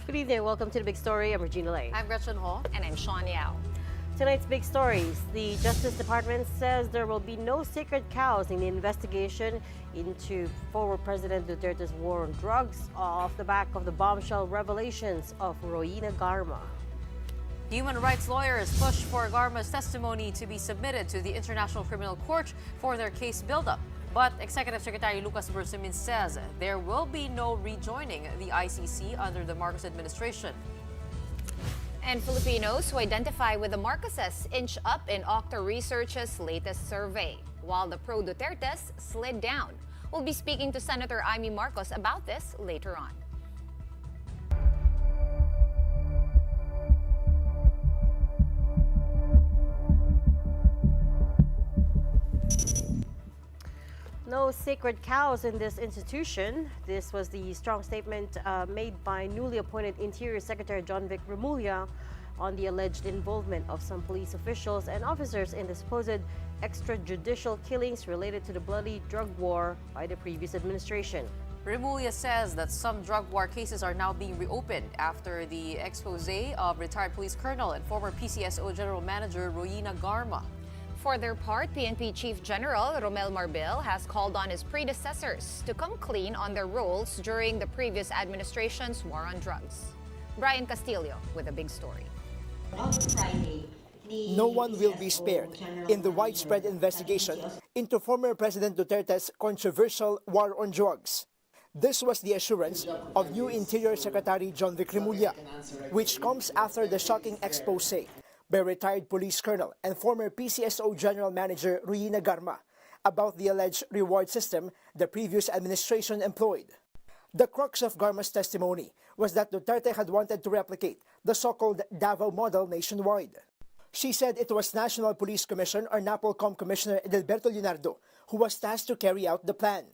Good evening. Welcome to the Big Story. I'm Regina Lay. I'm Gretchen Ho. And I'm Sean Yao. Tonight's Big Stories. The Justice Department says there will be no sacred cows in the investigation into former President Duterte's war on drugs off the back of the bombshell revelations of Garma. Human rights lawyers push for Garma's testimony to be submitted to the International Criminal Court for their case buildup. But Executive Secretary Lucas Bersamin says there will be no rejoining the ICC under the Marcos administration. And Filipinos who identify with the Marcoses inch up in Octa Research's latest survey, while the pro-Dutertes slid down. We'll be speaking to Senator Amy Marcos about this later on. No sacred cows in this institution. This was the strong statement made by newly appointed Interior Secretary John Vic Remulla on the alleged involvement of some police officials and officers in the supposed extrajudicial killings related to the bloody drug war by the previous administration. Remulla says that some drug war cases are now being reopened after the expose of retired police colonel and former PCSO General Manager Garma. For their part, PNP Chief General Romel Marbil has called on his predecessors to come clean on their roles during the previous administration's war on drugs. Brian Castillo with a big story. No one will be spared in the widespread investigation into former President Duterte's controversial war on drugs. This was the assurance of new Interior Secretary John Vic Remulla, which comes after the shocking expose by retired police colonel and former PCSO General Manager Garma about the alleged reward system the previous administration employed. The crux of Garma's testimony was that Duterte had wanted to replicate the so-called Davao model nationwide. She said it was National Police Commission or NAPOLCOM Commissioner Edelberto Leonardo who was tasked to carry out the plan.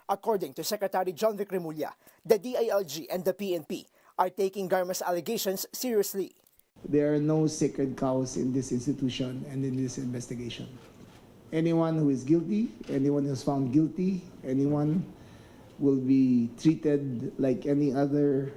According to Secretary John Vic Remulla, the DILG and the PNP are taking Garma's allegations seriously. There are no sacred cows in this institution and in this investigation. Anyone who is guilty, anyone who is found guilty, anyone will be treated like any other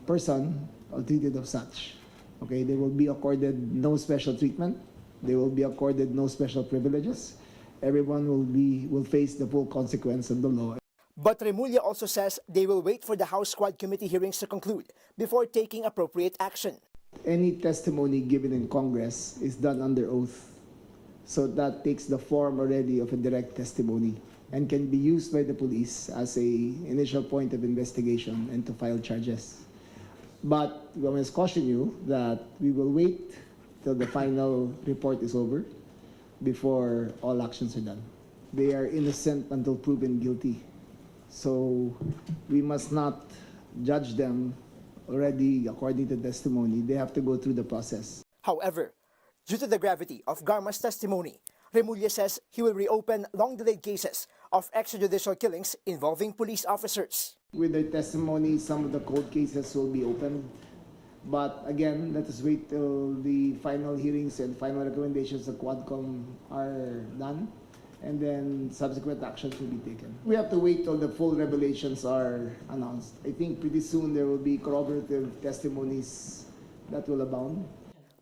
person or treated of such. Okay, they will be accorded no special treatment. They will be accorded no special privileges. Everyone will face the full consequence of the law. But Remulla also says they will wait for the House Squad Committee hearings to conclude before taking appropriate action. Any testimony given in Congress is done under oath, so that takes the form already of a direct testimony and can be used by the police as an initial point of investigation and to file charges. But we must caution you that we will wait till the final report is over before all actions are done. They are innocent until proven guilty, so we must not judge them already according to testimony. They have to go through the process. However, due to the gravity of Garma's testimony, Remulla says he will reopen long-delayed cases of extrajudicial killings involving police officers. With their testimony, some of the cold cases will be opened. But again, let us wait till the final hearings and final recommendations of Quadcom are done, and then subsequent actions will be taken. We have to wait till the full revelations are announced. I think pretty soon there will be corroborative testimonies that will abound.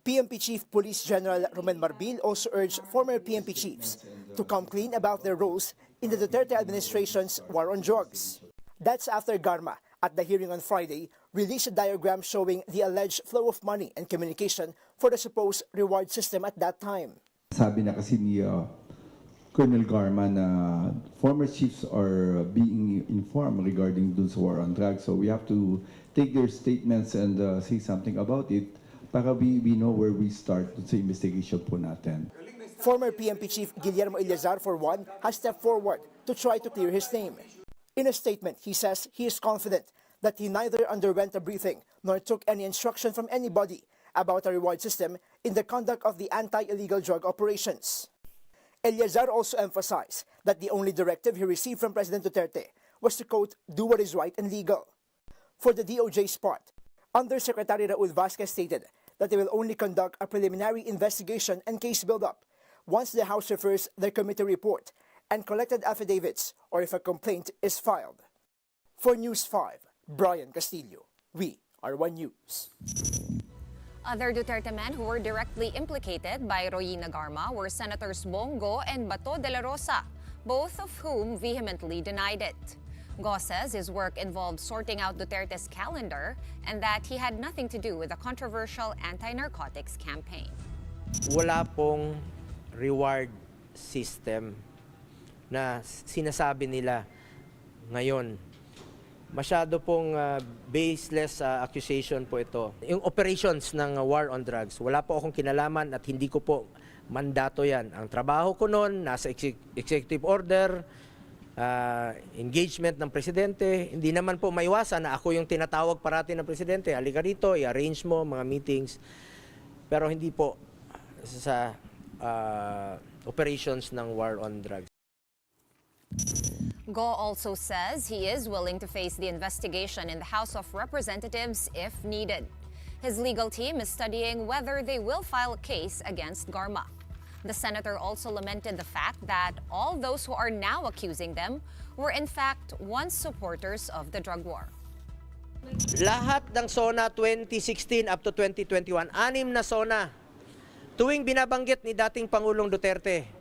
PNP Chief Police General Romel Marbil also urged former PNP chiefs to come clean about their roles in the Duterte administration's war on drugs. That's after Garma, at the hearing on Friday, released a diagram showing the alleged flow of money and communication for the supposed reward system at that time. Sabi na kasi ni Colonel Garma na former chiefs are being informed regarding dun sa war on drugs. So we have to take their statements and say something about it para we know where we start sa investigation po natin. Former PNP Chief Guillermo Eleazar, for one, has stepped forward to try to clear his name. In a statement, he says he is confident that he neither underwent a briefing nor took any instruction from anybody about a reward system in the conduct of the anti-illegal drug operations. Eleazar also emphasized that the only directive he received from President Duterte was to, quote, do what is right and legal. For the DOJ's part, Undersecretary Raul Vasquez stated that they will only conduct a preliminary investigation and case build-up once the House refers their committee report and collected affidavits or if a complaint is filed. For News 5, Brian Castillo. We are One News. Other Duterte men who were directly implicated by Royina Garma were Senators Bongo and Bato de la Rosa, both of whom vehemently denied it. Go says his work involved sorting out Duterte's calendar and that he had nothing to do with the controversial anti-narcotics campaign. Wala pong reward system na sinasabi nila ngayon. Masyado pong baseless accusation po ito. Yung operations ng war on drugs, wala po akong kinalaman at hindi ko po mandato yan. Ang trabaho ko noon, nasa executive order, engagement ng presidente. Hindi naman po maiwasan na ako yung tinatawag parati ng presidente. Halika rito, i-arrange mo mga meetings. Pero hindi po sa operations ng war on drugs. Go also says he is willing to face the investigation in the House of Representatives if needed. His legal team is studying whether they will file a case against Garma. The senator also lamented the fact that all those who are now accusing them were in fact once supporters of the drug war. Lahat ng SONA 2016 up to 2021, 6 na SONA. Tuwing binabanggit ni dating Pangulong Duterte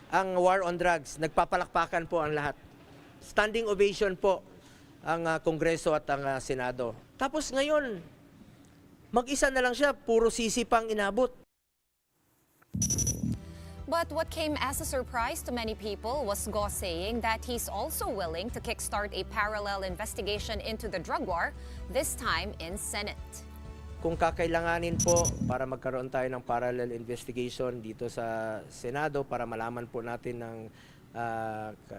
ang war on drugs, nagpapalakpakan po ang lahat. Standing ovation po ang Kongreso at ang Senado. Tapos ngayon, mag-isa na lang siya, puro sisi pang inabot. But what came as a surprise to many people was Go saying that he's also willing to kickstart a parallel investigation into the drug war, this time in Senate. Kung kakailanganin po para magkaroon tayo ng parallel investigation dito sa Senado para malaman po natin ng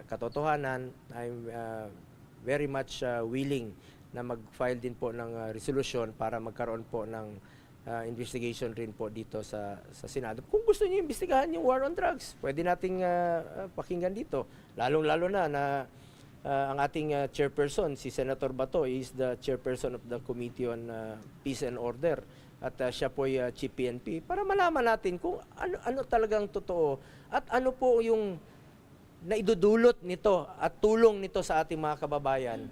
katotohanan, I'm very much willing na mag-file din po ng resolution para magkaroon po ng investigation rin po dito sa Senado. Kung gusto niyo imbestigahan yung war on drugs, pwede nating pakinggan dito. Lalong-lalo na ang ating chairperson, si Senator Bato, is the chairperson of the Committee on Peace and Order. At siya po ay Chief PNP para malaman natin kung ano talagang totoo at ano po yung naidudulot nito at tulong nito sa ating mga kababayan.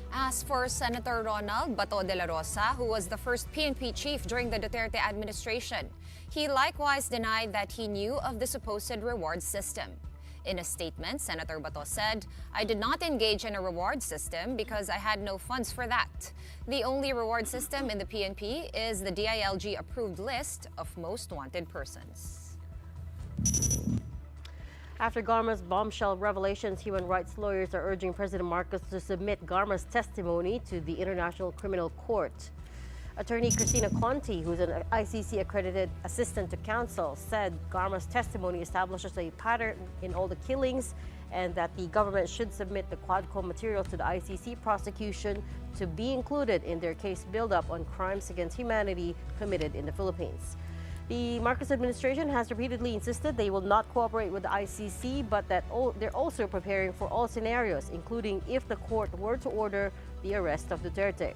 As for Senator Ronald Bato de la Rosa, who was the first PNP chief during the Duterte administration, he likewise denied that he knew of the supposed reward system. In a statement, Senator Bato said, "I did not engage in a reward system because I had no funds for that. The only reward system in the PNP is the DILG-approved list of most wanted persons." After Garma's bombshell revelations, human rights lawyers are urging President Marcos to submit Garma's testimony to the International Criminal Court. Attorney Cristina Conti, who's an ICC-accredited assistant to counsel, said Garma's testimony establishes a pattern in all the killings and that the government should submit the Quadco material to the ICC prosecution to be included in their case build-up on crimes against humanity committed in the Philippines. The Marcos administration has repeatedly insisted they will not cooperate with the ICC, but that they're also preparing for all scenarios, including if the court were to order the arrest of Duterte.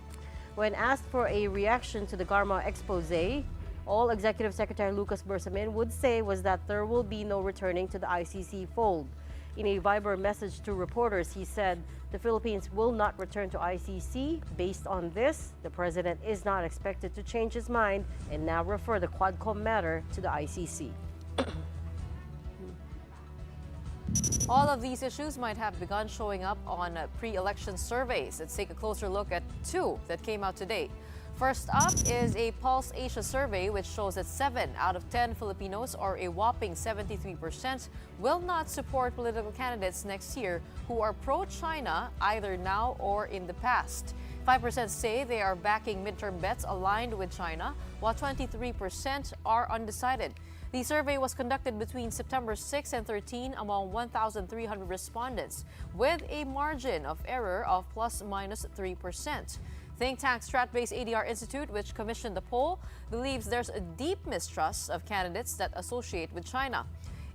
When asked for a reaction to the Garma expose, all Executive Secretary Lucas Bersamin would say was that there will be no returning to the ICC fold. In a Viber message to reporters, he said the Philippines will not return to ICC. Based on this, the president is not expected to change his mind and now refer the Quadcom matter to the ICC. All of these issues might have begun showing up on pre-election surveys. Let's take a closer look at two that came out today. First up is a Pulse Asia survey which shows that 7 out of 10 Filipinos, or a whopping 73%, will not support political candidates next year who are pro-China either now or in the past. 5% say they are backing midterm bets aligned with China, while 23% are undecided. The survey was conducted between September 6 and 13 among 1,300 respondents, with a margin of error of ±3%. Think tank Strat-based ADR Institute, which commissioned the poll, believes there's a deep mistrust of candidates that associate with China.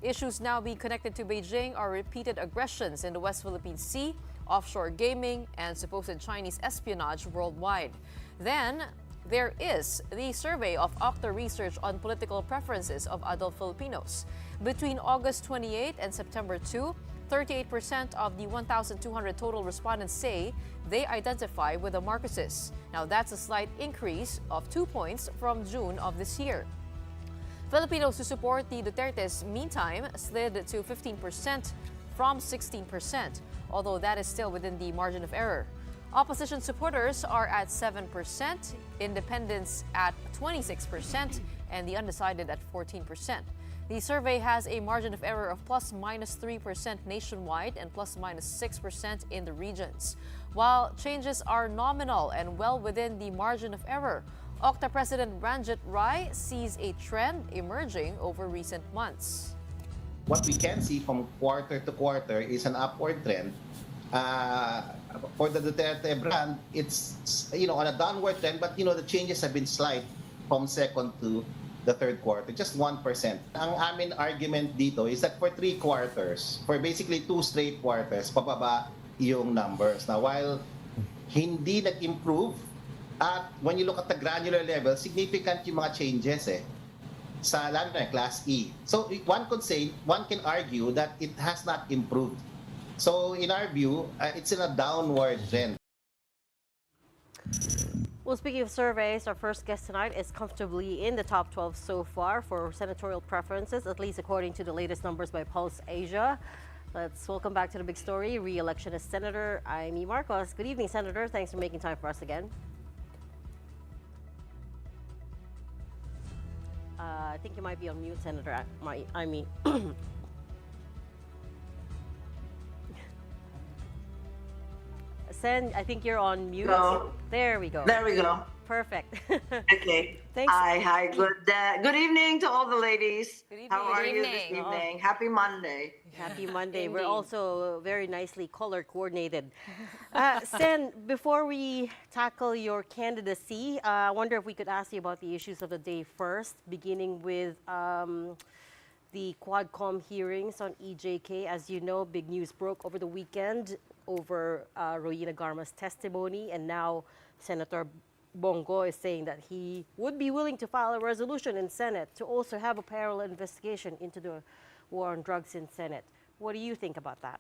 Issues now being connected to Beijing are repeated aggressions in the West Philippine Sea, offshore gaming, and supposed Chinese espionage worldwide. Then, there is the survey of Octa Research on political preferences of adult Filipinos. Between August 28 and September 2, 38% of the 1,200 total respondents say they identify with the Marcoses. Now, that's a slight increase of 2 points from June of this year. Filipinos who support the Dutertes, meantime, slid to 15% from 16%, although that is still within the margin of error. Opposition supporters are at 7%, independents at 26%, and the undecided at 14%. The survey has a margin of error of ±3% nationwide and ±6% in the regions. While changes are nominal and well within the margin of error, Octa President Ranjit Rai sees a trend emerging over recent months. What we can see from quarter to quarter is an upward trend. For the Duterte brand, it's on a downward trend, but the changes have been slight from second to the third quarter, just 1%. Ang amin argument dito is that for 3 quarters, for basically 2 straight quarters, pababa yung numbers. Now, while hindi nag-improve, at when you look at the granular level, significant yung mga changes sa lalo na Class E. So one can argue that it has not improved. So in our view, it's in a downward trend. Well, speaking of surveys, our first guest tonight is comfortably in the top 12 so far for senatorial preferences, at least according to the latest numbers by Pulse Asia. Let's welcome back to the big story, re-election as Senator Amy Marcos. Good evening, Senator. Thanks for making time for us again. I think you might be on mute, Senator Amy. Sen, I think you're on mute. Hello. There we go. There we go. Perfect. Okay. Thanks. Hi. Good evening to all the ladies. Good evening. How are Good you this evening. evening? Happy Monday. Happy Monday. We're Indeed. also very nicely color coordinated. Sen, before we tackle your candidacy, I wonder if we could ask you about the issues of the day first, beginning with the Quadcom hearings on EJK. As you know, big news broke over the weekend over Royina Garma's testimony, and now Senator Bongo is saying that he would be willing to file a resolution in Senate to also have a parallel investigation into the war on drugs in Senate. What do you think about that?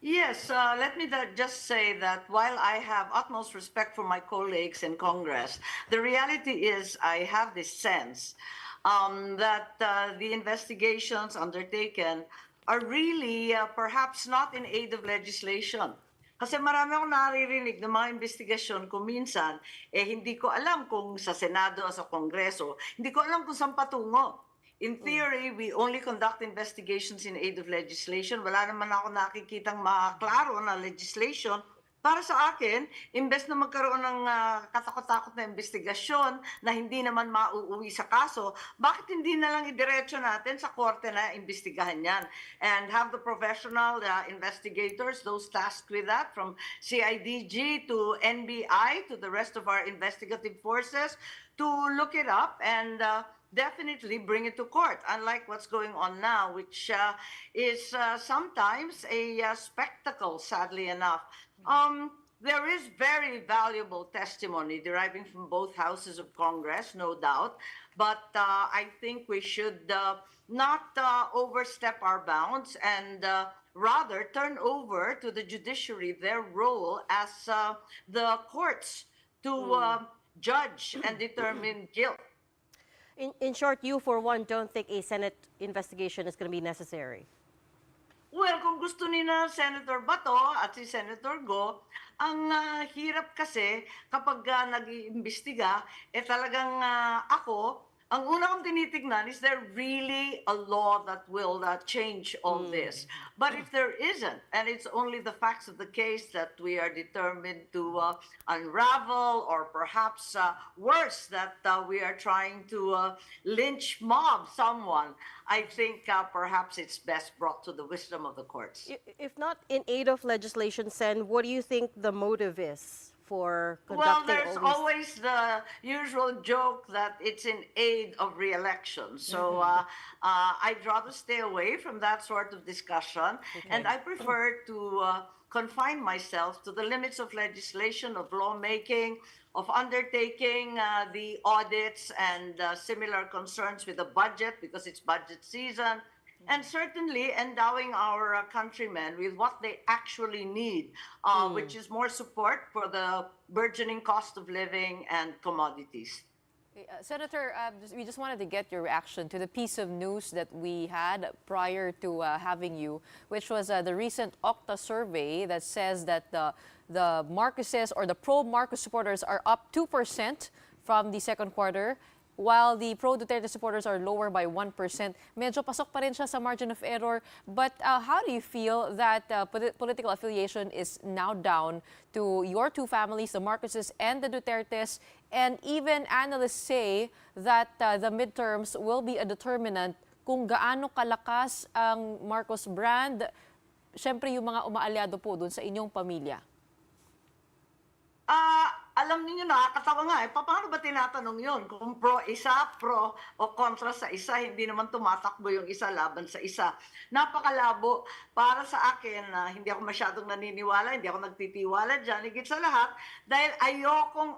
Yes, let me just say that while I have utmost respect for my colleagues in Congress, the reality is I have this sense that the investigations undertaken are really perhaps not in aid of legislation. Kasi marami akong naririnig na mga investigasyon kung minsan, hindi ko alam kung sa Senado o sa Kongreso, hindi ko alam kung saan patungo. In theory, we only conduct investigations in aid of legislation. Wala naman ako nakikitang maklaro na legislation. Para sa akin, imbes na magkaroon ng katakot-takot na investigasyon na hindi naman mauuwi sa kaso, bakit hindi na lang idiretso natin sa korte na imbestigahan yan? And have the professional investigators, those tasked with that, from CIDG to NBI to the rest of our investigative forces, to look it up and definitely bring it to court, unlike what's going on now, which is sometimes a spectacle, sadly enough. There is very valuable testimony deriving from both houses of Congress, no doubt, but I think we should not overstep our bounds and rather turn over to the judiciary their role as the courts to judge and determine guilt. In short, you for one don't think a Senate investigation is going to be necessary? Well, kung gusto ni na Senator Bato at si Senator Go, ang hirap kasi kapag nag-iimbestiga, talagang ako, ang una kong tinitignan is there really a law that will change all this? But if there isn't, and it's only the facts of the case that we are determined to unravel, or perhaps worse, that we are trying to lynch mob someone, I think perhaps it's best brought to the wisdom of the courts. If not in aid of legislation, Sen, what do you think the motive is for Well, conducting there's all always these? the usual joke that it's in aid of re-election. So I'd rather stay away from that sort of discussion. And I prefer to confine myself to the limits of legislation, of lawmaking, of undertaking the audits and similar concerns with the budget, because it's budget season, and certainly endowing our countrymen with what they actually need, which is more support for the burgeoning cost of living and commodities. Senator, we just wanted to get your reaction to the piece of news that we had prior to having you, which was the recent Okta survey that says that the Marcoses or the pro-Marcos supporters are up 2% from the second quarter, while the pro-Duterte supporters are lower by 1%. Medyo pasok pa rin siya sa margin of error. But how do you feel that political affiliation is now down to your two families, the Marcoses and the Dutertes? And even analysts say that the midterms will be a determinant kung gaano kalakas ang Marcos brand, syempre yung mga umaalyado po dun sa inyong pamilya. Alam niyo, nakakatawa nga paano ba tinatanong yon? Kung pro isa, pro o kontra sa isa, hindi naman tumatakbo yung isa laban sa isa. Napakalabo para sa akin na hindi ako masyadong naniniwala, hindi ako nagtitiwala dyan, higit sa lahat, dahil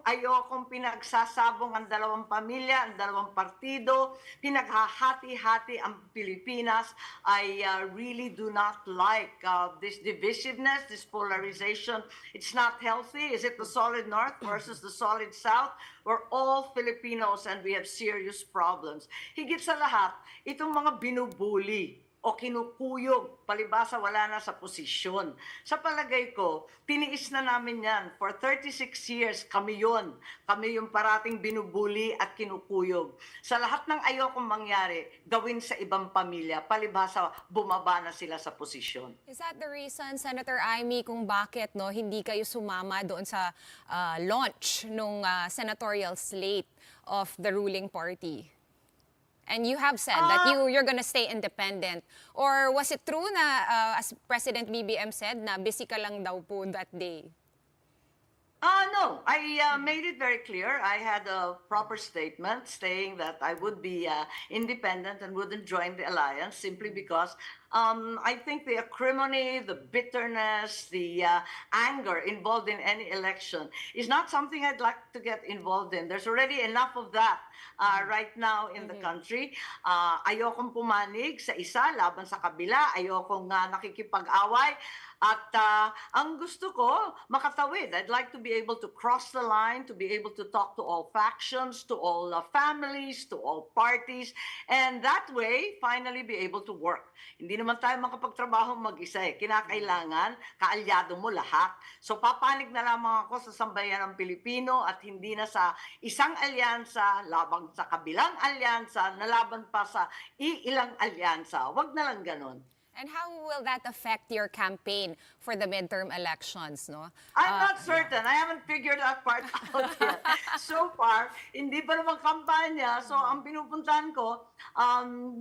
ayokong pinagsasabong ang dalawang pamilya, ang dalawang partido, pinaghahati-hati ang Pilipinas. I really do not like this divisiveness, this polarization. It's not healthy. Is it the solid north versus the solid south? We're all Filipinos and we have serious problems. Higit sa lahat, itong mga binubuli o kinukuyog, palibasa wala na sa posisyon. Sa palagay ko, tiniis na namin yan. For 36 years, kami yun. Kami yung parating binubuli at kinukuyog. Sa lahat ng ayokong mangyari, gawin sa ibang pamilya, palibasa bumaba na sila sa posisyon. Is that the reason, Senator Amy, kung bakit hindi kayo sumama doon sa launch nung senatorial slate of the ruling party? And you have said that you're gonna stay independent. Or was it true na, as President BBM said, na busy ka lang daw po that day? No, I made it very clear. I had a proper statement saying that I would be independent and wouldn't join the alliance simply because I think the acrimony, the bitterness, the anger involved in any election is not something I'd like to get involved in. There's already enough of that right now in the country. Ayokong pumanig sa isa laban sa kabila. Ayokong nakikipag-away. At ang gusto ko, makatawid. I'd like to be able to cross the line, to be able to talk to all factions, to all families, to all parties, and that way, finally be able to work. Hindi naman tayo makapagtrabaho mag-isa eh. Kinakailangan, kaalyado mo lahat. So papanig na lamang ako sa sambayan ng Pilipino at hindi na sa isang alyansa, labang sa kabilang alyansa, nalaban pa sa iilang alyansa. Wag na lang ganon. And how will that affect your campaign for the midterm elections, no? I'm not certain. I haven't figured that part out yet. So far, hindi pa naman kampanya. So, ang pinupuntahan ko,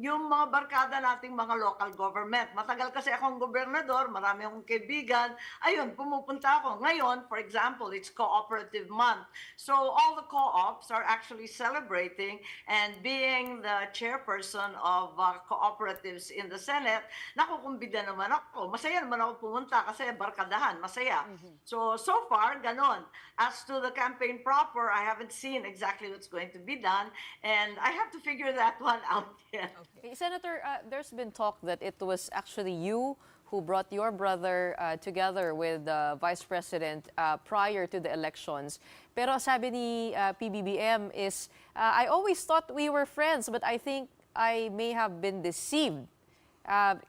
yung mga barkada nating mga local government. Matagal kasi akong gobernador, marami akong kaibigan. Ayun, pumupunta ako. Ngayon, for example, it's Cooperative Month. So, all the co-ops are actually celebrating, and being the chairperson of cooperatives in the Senate, nakukumbida naman ako. Masaya naman ako pumunta kasi barkadahan, masaya. So far, ganon. As to the campaign proper, I haven't seen exactly what's going to be done, and I have to figure that one out yet. Okay. Senator, there's been talk that it was actually you who brought your brother together with the Vice President prior to the elections. Pero sabi ni PBBM is, I always thought we were friends, but I think I may have been deceived.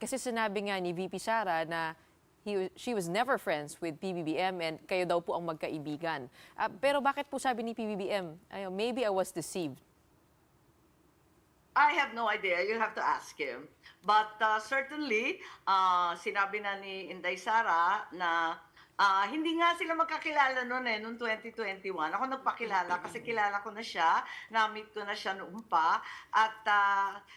Kasi sinabi nga ni VP Sara na she was never friends with PBBM and kayo daw po ang magkaibigan. Pero bakit po sabi ni PBBM, maybe I was deceived? I have no idea. You have to ask him. But certainly, sinabi na ni Inday Sara na hindi nga sila magkakilala noong 2021. Ako nagpakilala kasi kilala ko na siya, na-meet ko na siya noon pa. At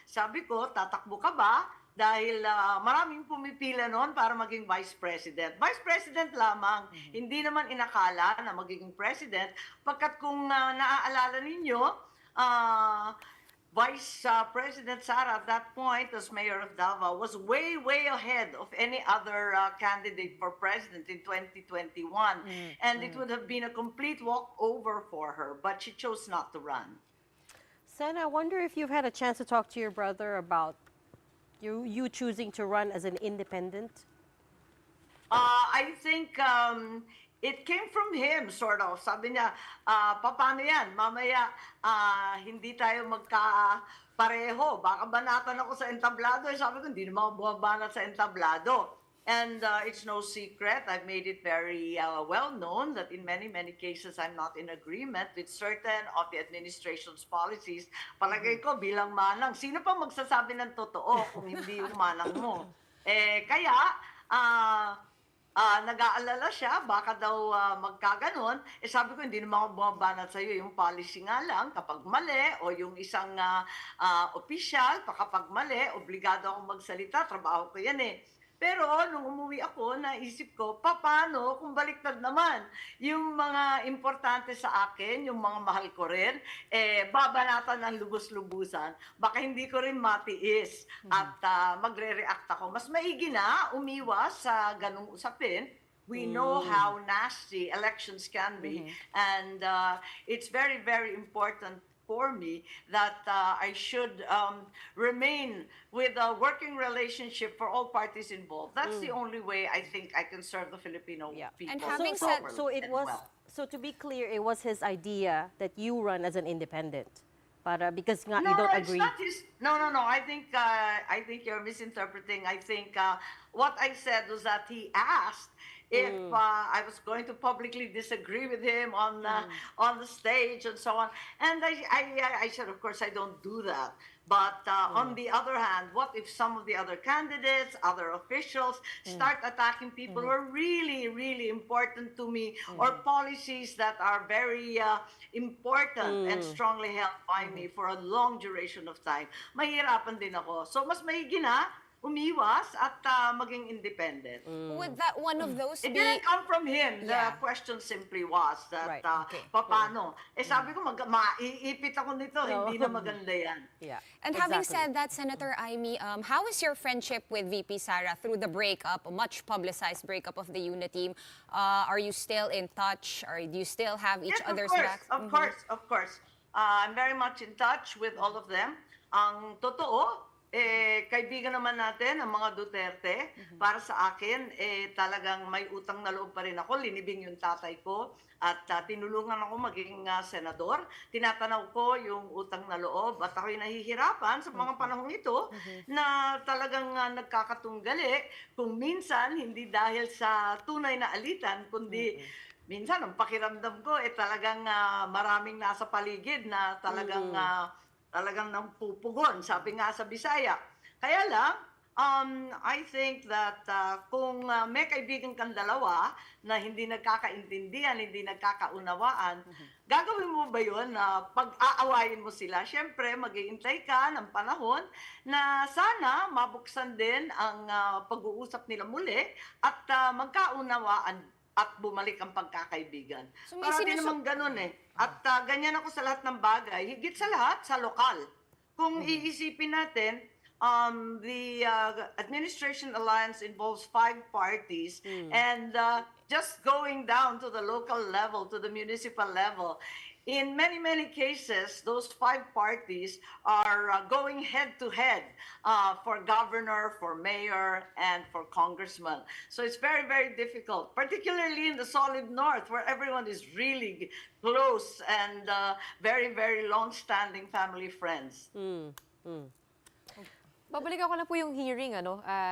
sabi ko, tatakbo ka ba? Dahil maraming pumipila noon para maging Vice President. Vice President lamang, hindi naman inakala na magiging President. Pagkat kung naaalala ninyo, Vice President Sara at that point as Mayor of Davao was way, way ahead of any other candidate for President in 2021. And it would have been a complete walkover for her, but she chose not to run. Sen, I wonder if you've had a chance to talk to your brother about You choosing to run as an independent? I think it came from him, sort of. Sabi niya, paano yan? Mamaya, hindi tayo magka-pareho. Baka banatan ako sa entablado. Sabi ko, hindi naman ako bumabanat sa entablado. And it's no secret, I've made it very well known that in many, many cases, I'm not in agreement with certain of the administration's policies. Palagay ko bilang manang, sino pa magsasabi ng totoo kung hindi yung manang mo? Kaya, nag-aalala siya, baka daw magkaganon. Sabi ko, hindi naman ako bumabanat sa'yo. Yung policy nga lang, kapag mali, o yung isang opisyal, kapag mali, obligado akong magsalita, trabaho ko yan eh. Pero nung umuwi ako, naisip ko, paano kung baliktad naman? Yung mga importante sa akin, yung mga mahal ko rin, babanatan ng lubos-lubusan, baka hindi ko rin matiis at magre-react ako. Mas maigi na umiwas sa ganung usapin. We know how nasty elections can be, and it's very, very important for me that I should remain with a working relationship for all parties involved. That's the only way I think I can serve the Filipino people. And having so, said- so it was. So to be clear, it was his idea that you run as an independent, because nga you don't it's agree. not his. No. I think you're misinterpreting. I think what I said was that he asked if I was going to publicly disagree with him on the stage and so on. And I said, of course, I don't do that. But on the other hand, what if some of the other candidates, other officials start attacking people who are really, really important to me, or policies that are very important and strongly held by me for a long duration of time? Mahirapan din ako. So mas maigi na umiwas at maging independent. Would that one of those It be... didn't come from him. Yeah. The question simply was that, Right, okay. paano? Sabi ko, maiipit ako nito, hindi na maganda yan. Yeah. And having exactly. said that, Senator Amy, how is your friendship with VP Sara through the breakup, a much publicized breakup of the unit team? Are you still in touch, or do you still have each Yes, other's of course, backs? of course. I'm very much in touch with all of them. Ang totoo, kaibigan naman natin, ang mga Duterte. Para sa akin, talagang may utang na loob pa rin ako. Linibing yung tatay ko at tinulungan ako maging senador. Tinatanaw ko yung utang na loob at ako'y nahihirapan sa mga panahong ito na talagang nagkakatunggali. Kung minsan, hindi dahil sa tunay na alitan, kundi minsan ang pakiramdam ko talagang maraming nasa paligid na talagang talagang nampupugon, sabi nga sa Bisaya. Kaya lang, I think that kung may kaibigan kang dalawa na hindi nagkakaintindihan, hindi nagkakaunawaan, gagawin mo ba yun na pag-aawayin mo sila? Siyempre, mag-iintay ka ng panahon na sana mabuksan din ang pag-uusap nila muli at magkaunawaan at bumalik ang pagkakaibigan. So may Para din naman ganun eh. At ganyan ako sa lahat ng bagay. Higit sa lahat, sa lokal. Kung iisipin natin, the administration alliance involves 5 parties, and just going down to the local level, to the municipal level, in many, many cases, those 5 parties are going head-to-head for governor, for mayor, and for congressman. So it's very, very difficult, particularly in the solid north, where everyone is really close and very, very long-standing family friends. Babalikan ko lang po yung hearing,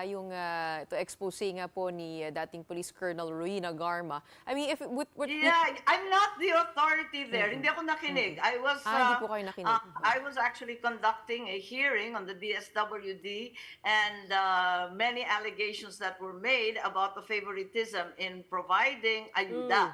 yung ito expose nga po ni dating Police Colonel Ruina Garma. I mean, Yeah, I'm not the authority there. Hindi ako nakinig. hindi po kayo nakinig. I was actually conducting a hearing on the DSWD and many allegations that were made about the favoritism in providing ayuda.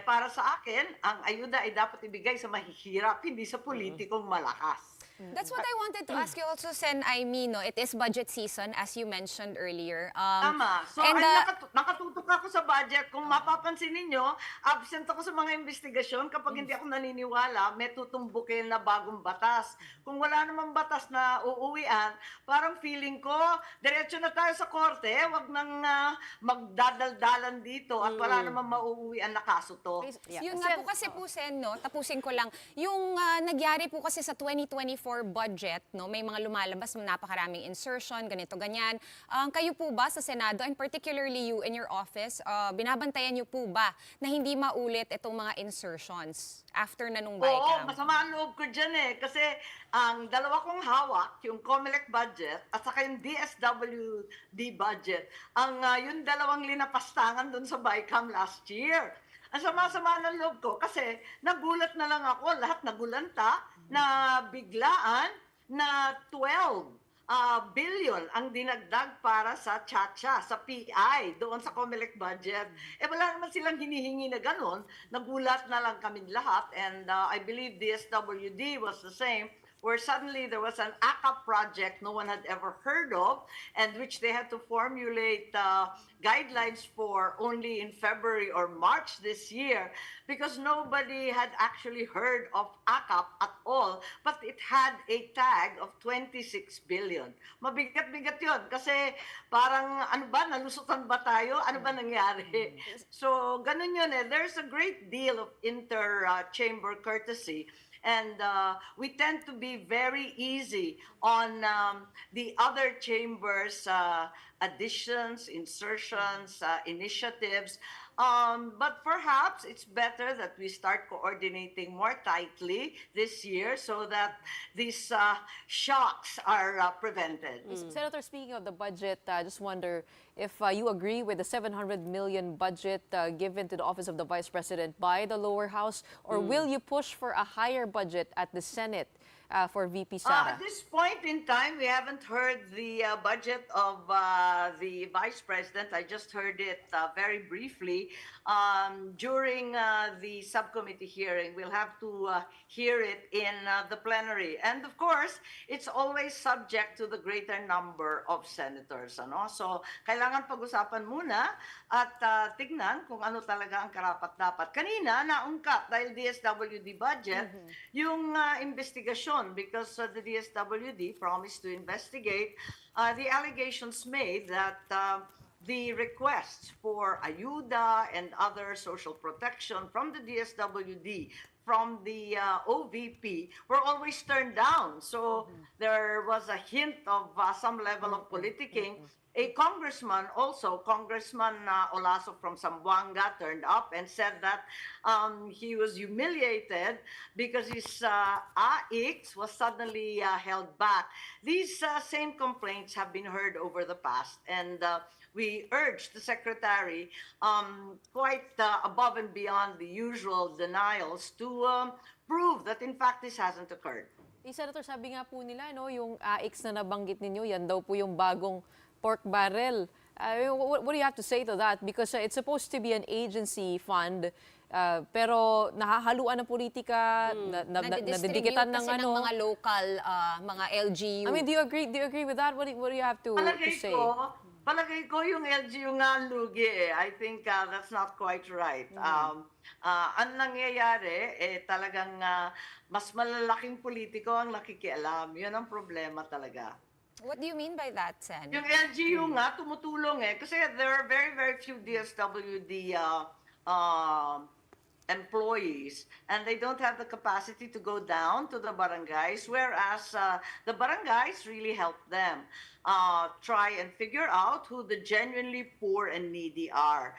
Para sa akin, ang ayuda ay dapat ibigay sa mahihirap, hindi sa politikong malakas. That's what I wanted to ask you also, Sen Amy, no? It is budget season, as you mentioned earlier. Tama. So, and, nakatutok ako sa budget. Kung mapapansin ninyo, absent ako sa mga investigasyon kapag hindi ako naniniwala, may tutumbukin na bagong batas. Kung wala namang batas na uuwian, parang feeling ko, diretso na tayo sa korte, wag nang magdadaldalan dito at wala namang mauuwian na kaso to. Yun nga po kasi po, Sen, no? Tapusin ko lang. Yung nagyari po kasi sa 2025 for budget, no, may mga lumalabas, napakaraming insertion, ganito, ganyan. Kayo po ba sa Senado, and particularly you in your office, binabantayan niyo po ba na hindi maulit itong mga insertions after na nung Oo, BICAM? masama ang loob ko dyan kasi ang dalawa kong hawak, yung COMELEC budget at saka yung DSWD budget, yung dalawang linapastangan doon sa BICAM last year. Ang sama-sama ng loob ko kasi nagulat na lang ako, lahat nagulanta na biglaan na 12 billion ang dinagdag para sa Chacha, sa PI, doon sa COMELEC budget. Wala naman silang hinihingi na ganun. Nagulat na lang kaming lahat and I believe DSWD was the same, where suddenly there was an ACAP project no one had ever heard of, and which they had to formulate guidelines for only in February or March this year, because nobody had actually heard of ACAP at all, but it had a tag of 26 billion. Mabigat-bigat yun, kasi parang, ano ba, nalusutan ba tayo? Ano ba nangyari? So, ganun yun There's a great deal of inter-chamber courtesy. And we tend to be very easy on the other chambers' additions, insertions, initiatives. But perhaps it's better that we start coordinating more tightly this year so that these shocks are prevented. Senator, speaking of the budget, I just wonder if you agree with the 700 million budget given to the Office of the Vice President by the lower house, or will you push for a higher budget at the Senate for VP Sara? At this point in time, we haven't heard the budget of the Vice President. I just heard it very briefly during the subcommittee hearing. We'll have to hear it in the plenary. And of course, it's always subject to the greater number of senators. So, kailangan pag-usapan muna at tignan kung ano talaga ang karapat-dapat. Kanina, naungkat dahil DSWD budget, yung investigasyon, because the DSWD promised to investigate the allegations made that the requests for ayuda and other social protection from the DSWD, from the OVP, were always turned down. So there was a hint of some level of politicking. A congressman also, Congressman Olaso from Zamboanga, turned up and said that he was humiliated because his AIX was suddenly held back. These same complaints have been heard over the past, and we urged the Secretary, quite above and beyond the usual denials, to prove that in fact this hasn't occurred. Senator, sabi nga po nila, yung AIX na nabanggit ninyo, yan daw po yung bagong pork barrel. What do you have to say to that? Because it's supposed to be an agency fund, pero nahahaluan ng politika, nadidikitan ng ng mga local, mga LGU. I mean, do you agree with that? What do you have to say? Palagay ko yung LGU nga lugi I think that's not quite right. Ang nangyayari, talagang mas malalaking politiko ang nakikialam. Yun ang problema talaga. What do you mean by that, Sen? Yung LGU nga, tumutulong kasi there are very, very few DSWD employees, and they don't have the capacity to go down to the barangays, whereas the barangays really help them try and figure out who the genuinely poor and needy are.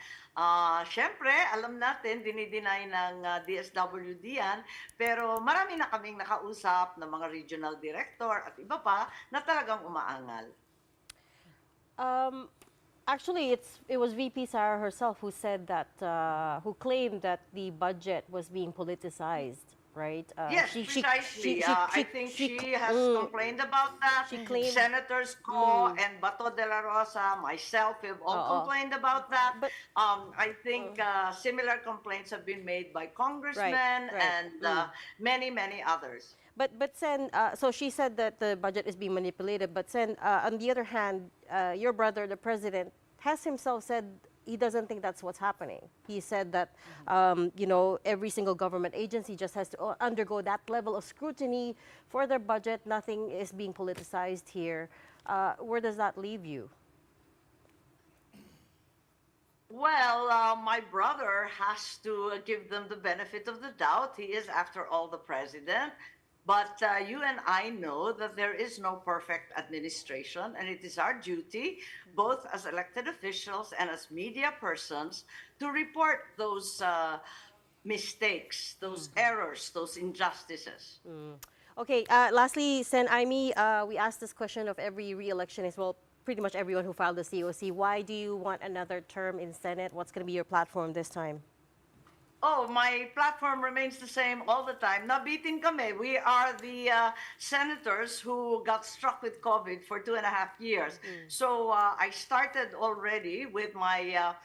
Siyempre, alam natin, dinideny ng DSWD yan, pero marami na kaming nakausap ng mga regional director at iba pa na talagang umaangal. Actually, it was VP Sara herself who said that, who claimed that the budget was being politicized, right? Yes, precisely. I think she has complained about that. She claimed, Senators Ko and Bato de la Rosa, myself, have all complained about that. But, I think similar complaints have been made by congressmen and many, many others. But Sen, so she said that the budget is being manipulated. But Sen, on the other hand, your brother, the president, has himself said he doesn't think that's what's happening. He said that every single government agency just has to undergo that level of scrutiny for their budget. Nothing is being politicized here. Where does that leave you? Well, my brother has to give them the benefit of the doubt. He is, after all, the president. But you and I know that there is no perfect administration, and it is our duty, both as elected officials and as media persons, to report those mistakes, those errors, those injustices. Okay, lastly, Sen Aimee, we asked this question of every re-election as well, pretty much everyone who filed the COC. Why do you want another term in Senate? What's going to be your platform this time? Oh, my platform remains the same all the time. Nabitin kami. We are the senators who got struck with COVID for 2.5 years. So I started already with my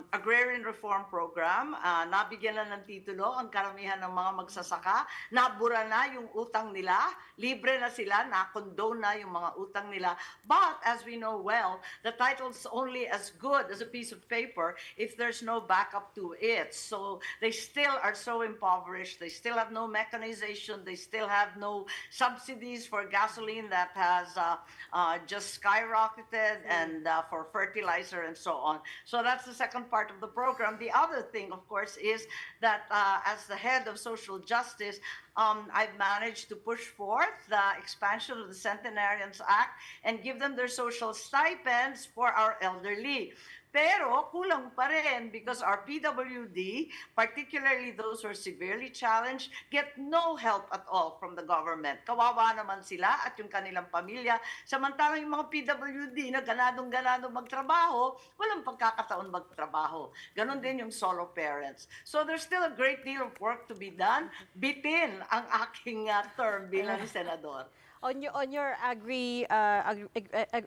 agrarian reform program. Nabigyan na ng titulo ang karamihan ng mga magsasaka. Nabura na yung utang nila. Libre na sila. Na-condone na yung mga utang nila. But as we know well, the title's only as good as a piece of paper if there's no backup to it. So they still are so impoverished. They still have no mechanization. They still have no subsidies for gasoline that has just skyrocketed, and for fertilizer and so on. So that's the second part of the program. The other thing, of course, is that as the head of social justice, I've managed to push forth the expansion of the Centenarians Act and give them their social stipends for our elderly. Pero kulang pa rin because our PWD, particularly those who are severely challenged, get no help at all from the government. Kawawa naman sila at yung kanilang pamilya. Samantalang yung mga PWD na ganadong-ganado magtrabaho, walang pagkakataon magtrabaho. Ganon din yung solo parents. So there's still a great deal of work to be done. Bitin ang aking term bilang senador. On your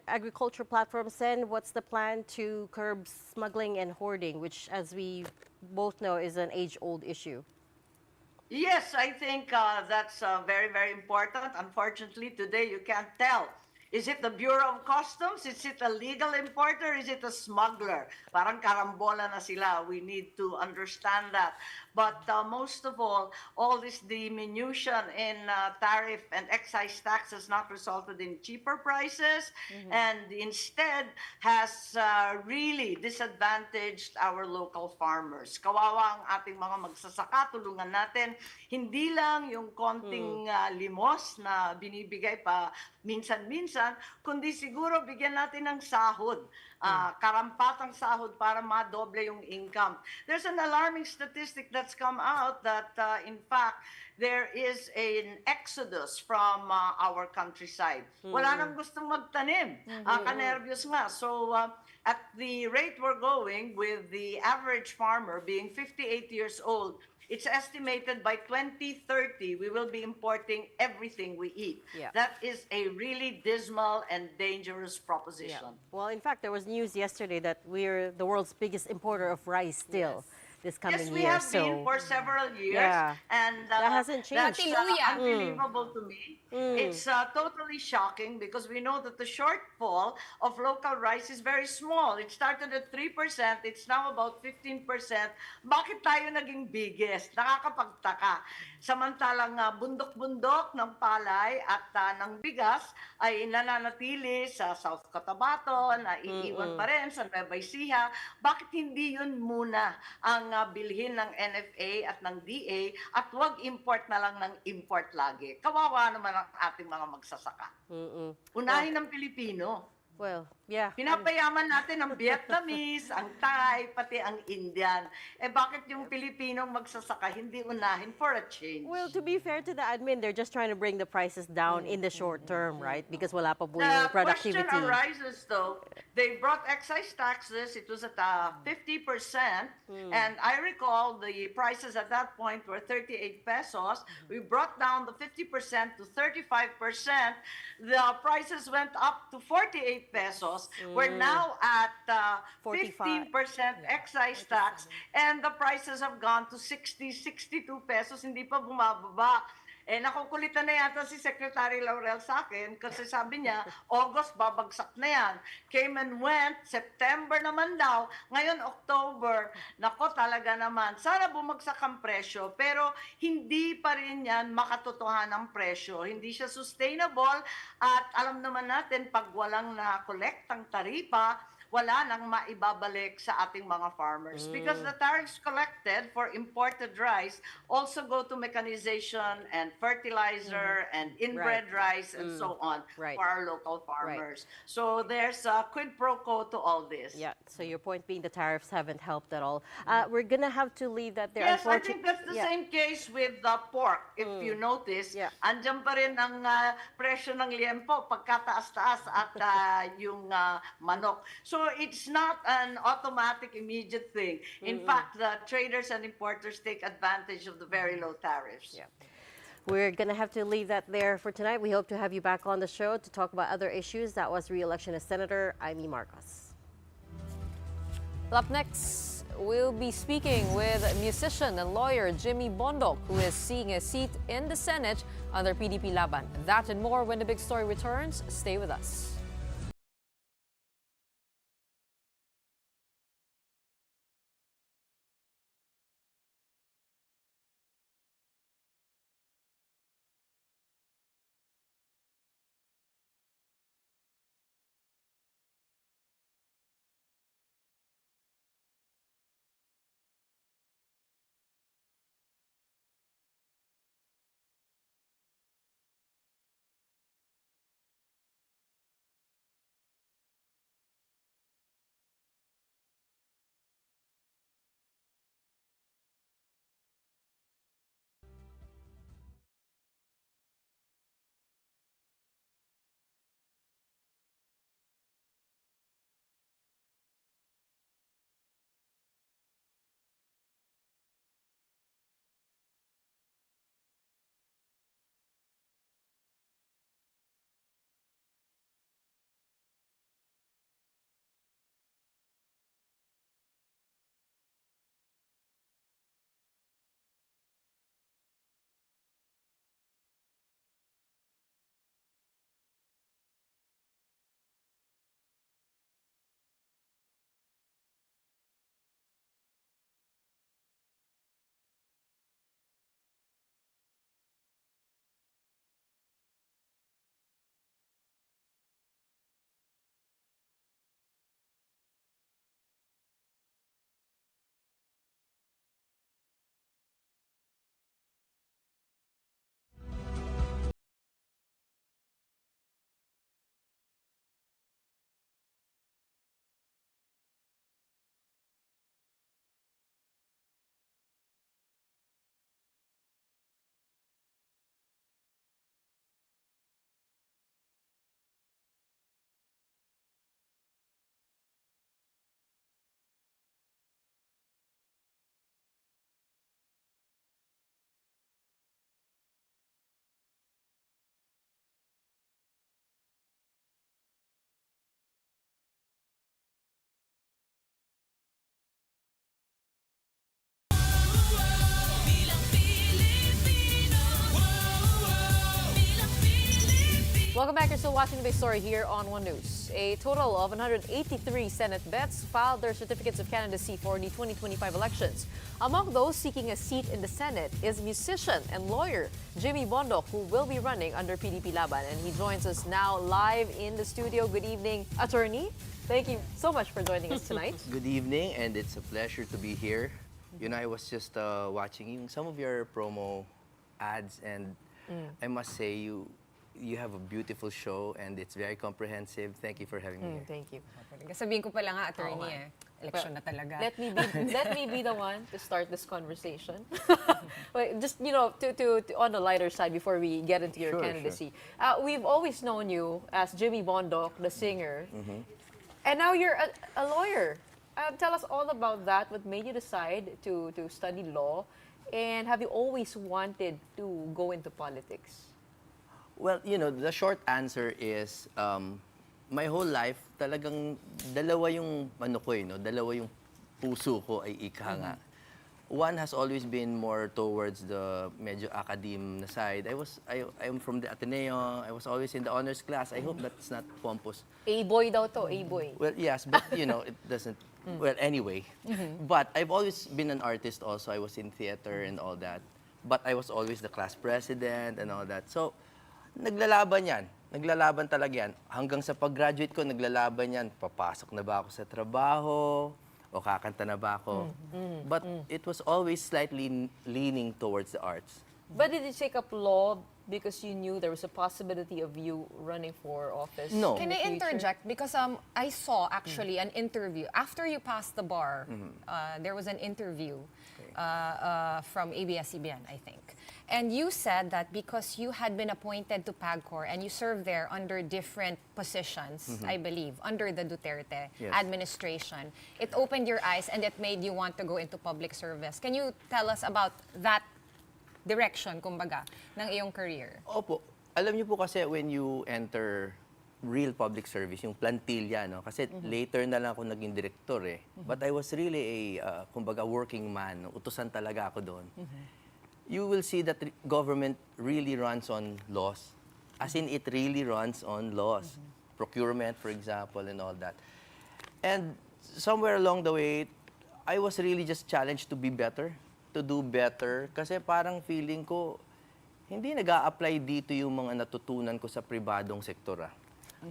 agriculture platform, Sen, what's the plan to curb smuggling and hoarding, which, as we both know, is an age-old issue? Yes, I think that's very, very important. Unfortunately, today you can't tell. Is it the Bureau of Customs? Is it a legal importer? Is it a smuggler? Parang karambola na sila. We need to understand that. But most of all this diminution in tariff and excise tax has not resulted in cheaper prices, and instead has really disadvantaged our local farmers. Kawawa ang ating mga magsasaka, tulungan natin. Hindi lang yung konting limos na binibigay pa minsan-minsan, kundi siguro bigyan natin ng sahod. Karampatang sahod para madoble yung income. There's an alarming statistic that's come out that in fact there is an exodus from our countryside. Wala nang gustong magtanim. Kanervyos nga. So at the rate we're going, with the average farmer being 58 years old, it's estimated by 2030 we will be importing everything we eat. Yeah. That is a really dismal and dangerous proposition. Well, in fact, there was news yesterday that we're the world's biggest importer of rice still this coming Yes, year. we have been for several years, Yeah. and That hasn't changed. That's Hallelujah. unbelievable to me. It's totally shocking because we know that the shortfall of local rice is very small. It started at 3%, it's now about 15%. Bakit tayo naging biggest? Nakakapagtaka. Samantalang bundok-bundok ng palay at ng bigas ay nananatili sa South Cotabato, na iiwan pa rin sa Nueva Ecija. Bakit hindi yun muna ang bilhin ng NFA at ng DA at wag import na lang ng import lagi? Kawawa naman ang ating mga magsasaka. Unahin ng Pilipino. Well, yeah. Pinapayaman natin ang Vietnamese, ang Thai, pati ang Indian. Eh bakit yung Pilipinong magsasaka hindi unahin for a change? Well, to be fair to the admin, they're just trying to bring the prices down in the short term, right? Because wala pa po The yung productivity. question arises though, they brought excise taxes, it was at 50%, and I recall the prices at that point were 38 pesos. We brought down the 50% to 35%. The prices went up to 48 pesos. We're now at 45. 15% excise tax, and the prices have gone to 60, 62 pesos, hindi pa bumababa. Eh, nakukulitan na yata si Secretary Laurel sa akin kasi sabi niya, August babagsak na yan. Came and went, September naman daw, ngayon October. Nako talaga naman, sana bumagsak ang presyo, pero hindi pa rin yan makatotohanan ng presyo. Hindi siya sustainable at alam naman natin pag walang na-collect ang taripa, wala nang maibabalik sa ating mga farmers. Because the tariffs collected for imported rice also go to mechanization and fertilizer and inbred rice and so on Right. for our local farmers. So there's a quid pro quo to all this. Yeah, so your point being the tariffs haven't helped at all. We're gonna have to leave that there. Yes, I think that's the same case with the pork. If you notice, Yeah. andyan pa rin ang presyo ng liempo pagkataas-taas at yung manok. So it's not an automatic, immediate thing. In fact, the traders and importers take advantage of the very low tariffs. Yeah. We're going to have to leave that there for tonight. We hope to have you back on the show to talk about other issues. That was re-election as Senator Amy Marcos. Up next, we'll be speaking with musician and lawyer Jimmy Bondoc, who is seeking a seat in the Senate under PDP Laban. That and more when the big story returns. Stay with us. Welcome back. You're still watching the big story here on One News. A total of 183 Senate vets filed their certificates of candidacy for the 2025 elections. Among those seeking a seat in the Senate is musician and lawyer Jimmy Bondoc, who will be running under PDP Laban. And he joins us now live in the studio. Good evening, attorney. Thank you so much for joining us tonight. Good evening, and it's a pleasure to be here. You know, I was just watching some of your promo ads, and I must say you have a beautiful show, and it's very comprehensive. Thank you for having me here. Thank you. Sabihin ko pa lang nga, attorney election na talaga. Let me be the one to start this conversation. Wait, just to on the lighter side before we get into your candidacy. We've always known you as Jimmy Bondoc, the singer, and now you're a lawyer. Tell us all about that. What made you decide to study law, and have you always wanted to go into politics? Well, the short answer is my whole life talagang dalawa yung dalawa yung puso ko ay ika nga. One has always been more towards the medyo academe na side. I'm from the Ateneo. I was always in the honors class. I hope that's not pompous. A-boy daw to, A-boy. Well, yes, but it doesn't. Well, anyway. But I've always been an artist also. I was in theater and all that. But I was always the class president and all that. So, naglalaban yan. naglalaban talaga yan. Hanggang sa pag-graduate ko, naglalaban yan. Papasok na ba ako sa trabaho? O kakanta na ba ako? But it was always slightly leaning towards the arts. But did you take up law because you knew there was a possibility of you running for office? No. Can I interject? Because I saw actually an interview after you passed the bar. There was an interview from ABS-CBN, I think. And you said that because you had been appointed to PAGCOR and you served there under different positions, I believe, under the Duterte administration, it opened your eyes and it made you want to go into public service. Can you tell us about that direction, kumbaga, ng iyong career? Opo. Alam niyo po kasi when you enter real public service, yung plantilla, no? Kasi later na lang ako naging director eh. But I was really a, kumbaga, working man. No? Utusan talaga ako doon. You will see that government really runs on laws. As in, it really runs on laws. Procurement, for example, and all that. And somewhere along the way, I was really just challenged to be better, to do better. Kasi parang feeling ko, hindi nag-a-apply dito yung mga natutunan ko sa pribadong sektor.